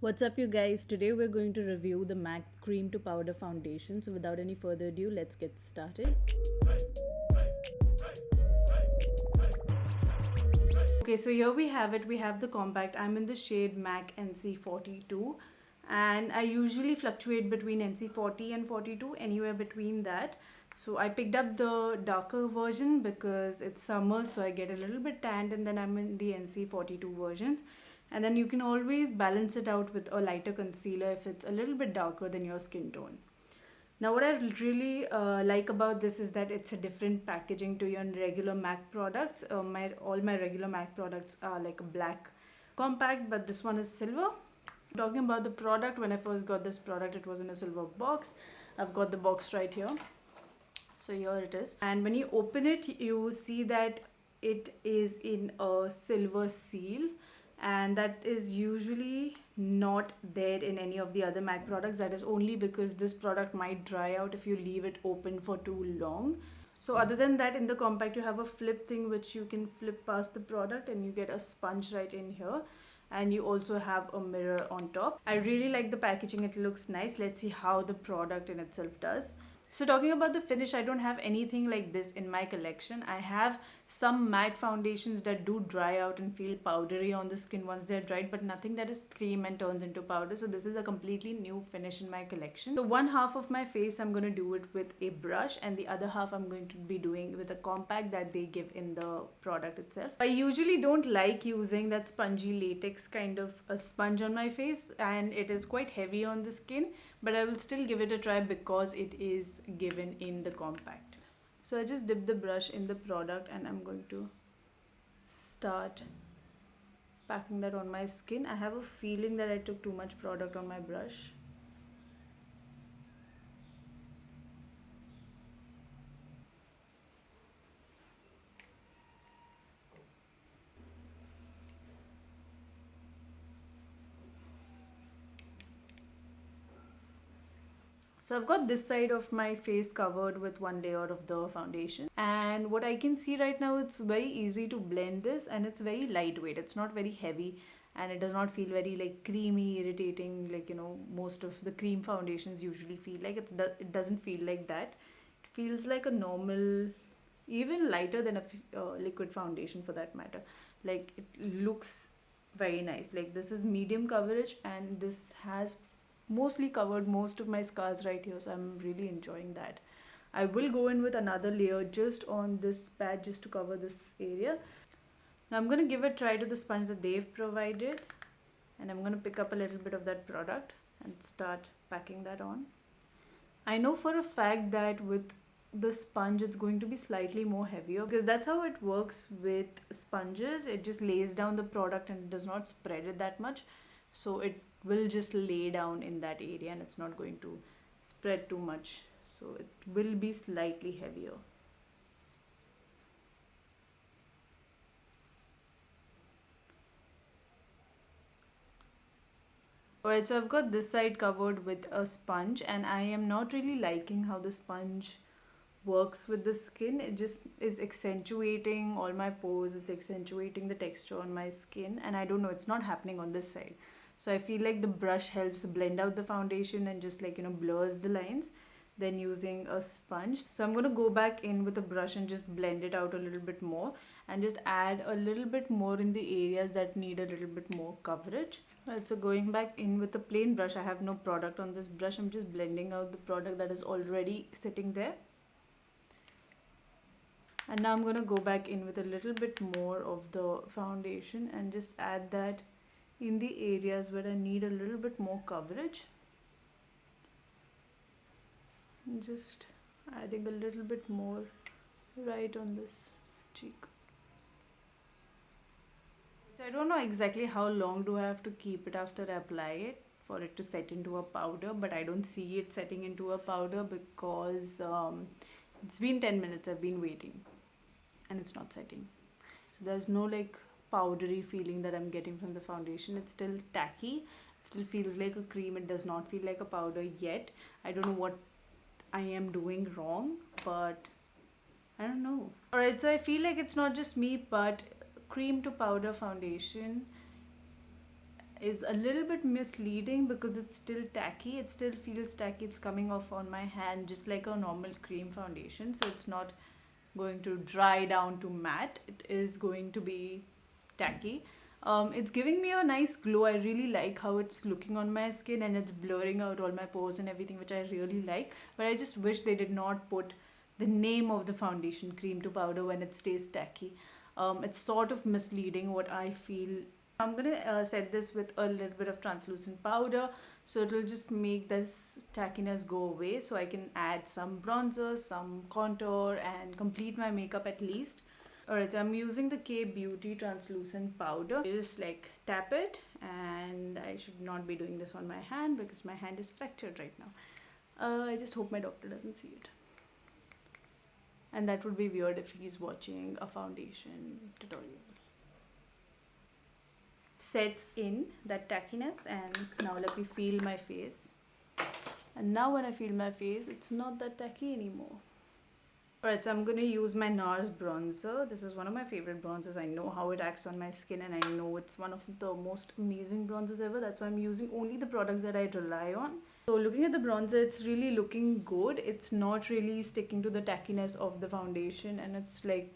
What's up, you guys? Today we're going to review the MAC Cream to Powder Foundation. So, without any further ado, let's get started. Okay, so here we have it. We have the compact. I'm in the shade MAC NC42, and I usually fluctuate between NC40 and 42, anywhere between that. So, I picked up the darker version because it's summer, so I get a little bit tanned, and then I'm in the NC42 versions. And then you can always balance it out with a lighter concealer if it's a little bit darker than your skin tone. Now, what I really like about this is that it's a different packaging to your regular MAC products. All my regular MAC products are like a black compact, but this one is silver. Talking about the product, when I first got this product, it was in a silver box. I've got the box right here. So here it is, and when you open it, you see that it is in a silver seal, and that is usually not there in any of the other MAC products. That is only because this product might dry out if you leave it open for too long. So other than that, in the compact you have a flip thing which you can flip past the product, and you get a sponge right in here, and you also have a mirror on top. I really like the packaging, it looks nice. Let's see how the product in itself does. So talking about the finish, I don't have anything like this in my collection. I have some matte foundations that do dry out and feel powdery on the skin once they're dried, but nothing that is cream and turns into powder. So this is a completely new finish in my collection. So one half of my face I'm going to do it with a brush, and the other half I'm going to be doing with a compact that they give in the product itself. I usually don't like using that spongy latex kind of a sponge on my face, and it is quite heavy on the skin, but I will still give it a try because it is given in the compact. So I just dip the brush in the product, and I'm going to start packing that on my skin. I have a feeling that I took too much product on my brush. So I've got this side of my face covered with one layer of the foundation, and what I can see right now, it's very easy to blend this, and it's very lightweight. It's not very heavy, and it does not feel very like creamy, irritating, like most of the cream foundations usually feel like. It doesn't feel like that. It feels like a normal, even lighter than a liquid foundation for that matter. Like, it looks very nice. Like, this is medium coverage, and this has mostly covered most of my scars right here, so I'm really enjoying that. I will go in with another layer just on this pad just to cover this area. Now I'm going to give a try to the sponge that they've provided, and I'm going to pick up a little bit of that product and start packing that on. I know for a fact that with the sponge it's going to be slightly more heavier, because that's how it works with sponges. It just lays down the product and it does not spread it that much, so it will just lay down in that area and it's not going to spread too much, so it will be slightly heavier. Alright, so I've got this side covered with a sponge, and I am not really liking how the sponge works with the skin. It just is accentuating all my pores, it's accentuating the texture on my skin, and I don't know, it's not happening on this side. So I feel like the brush helps blend out the foundation and just like blurs the lines than using a sponge. So I'm going to go back in with a brush and just blend it out a little bit more, and just add a little bit more in the areas that need a little bit more coverage. Right, so going back in with a plain brush, I have no product on this brush. I'm just blending out the product that is already sitting there. And now I'm going to go back in with a little bit more of the foundation and just add that in the areas where I need a little bit more coverage. And just adding a little bit more right on this cheek. So I don't know exactly how long do I have to keep it after I apply it for it to set into a powder, but I don't see it setting into a powder because it's been 10 minutes I've been waiting and it's not setting. So there's no like powdery feeling that I'm getting from the foundation. It's still tacky. It still feels like a cream. It does not feel like a powder yet. I don't know what I am doing wrong, but I don't know. Alright, so I feel like it's not just me, but cream to powder foundation is a little bit misleading because it's still tacky. It still feels tacky. It's coming off on my hand just like a normal cream foundation. So it's not going to dry down to matte. It is going to be tacky. It's giving me a nice glow. I really like how it's looking on my skin, and it's blurring out all my pores and everything, which I really like. But I just wish they did not put the name of the foundation, cream to powder, when it stays tacky. It's sort of misleading, what I feel. I'm gonna set this with a little bit of translucent powder, so it'll just make this tackiness go away, so I can add some bronzer, some contour, and complete my makeup at least. Alright, so I'm using the K Beauty translucent powder. You just like tap it, and I should not be doing this on my hand because my hand is fractured right now. I just hope my doctor doesn't see it. And that would be weird if he's watching a foundation tutorial. Sets in that tackiness, and now let me feel my face. And now when I feel my face, it's not that tacky anymore. Alright, so I'm going to use my NARS bronzer. This is one of my favorite bronzers. I know how it acts on my skin, and I know it's one of the most amazing bronzers ever. That's why I'm using only the products that I rely on. So looking at the bronzer, it's really looking good. It's not really sticking to the tackiness of the foundation, and it's like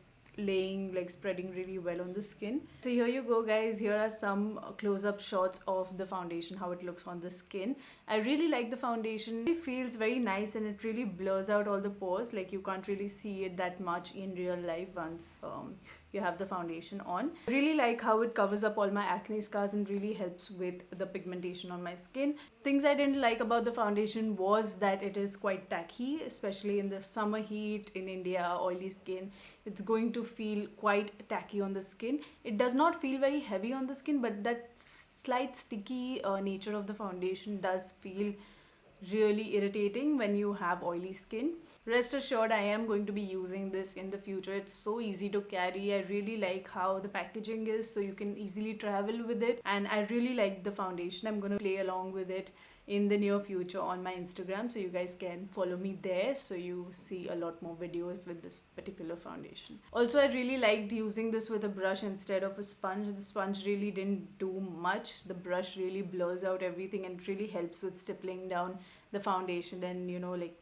spreading really well on the skin. So here you go, guys. Here are some close-up shots of the foundation, how it looks on the skin. I really like the foundation. It feels very nice, and it really blurs out all the pores. Like, you can't really see it that much in real life once you have the foundation on. I really like how it covers up all my acne scars and really helps with the pigmentation on my skin. Things I didn't like about the foundation was that it is quite tacky, especially in the summer heat in India, oily skin. It's going to feel quite tacky on the skin. It does not feel very heavy on the skin, but that slight sticky nature of the foundation does feel really irritating when you have oily skin. Rest assured, I am going to be using this in the future. It's so easy to carry. I really like how the packaging is, so you can easily travel with it, and I really like the foundation. I'm going to play along with it in the near future on my Instagram, so you guys can follow me there, so you see a lot more videos with this particular foundation. Also, I really liked using this with a brush instead of a sponge. The sponge really didn't do much. The brush really blurs out everything and really helps with stippling down the foundation and, you know, like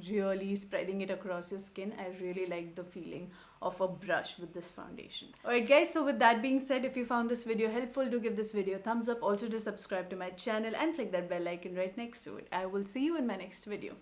really spreading it across your skin. I really like the feeling of a brush with this foundation. Alright guys, so with that being said, if you found this video helpful, do give this video a thumbs up. Also, to subscribe to my channel and click that bell icon right next to it. I will see you in my next video.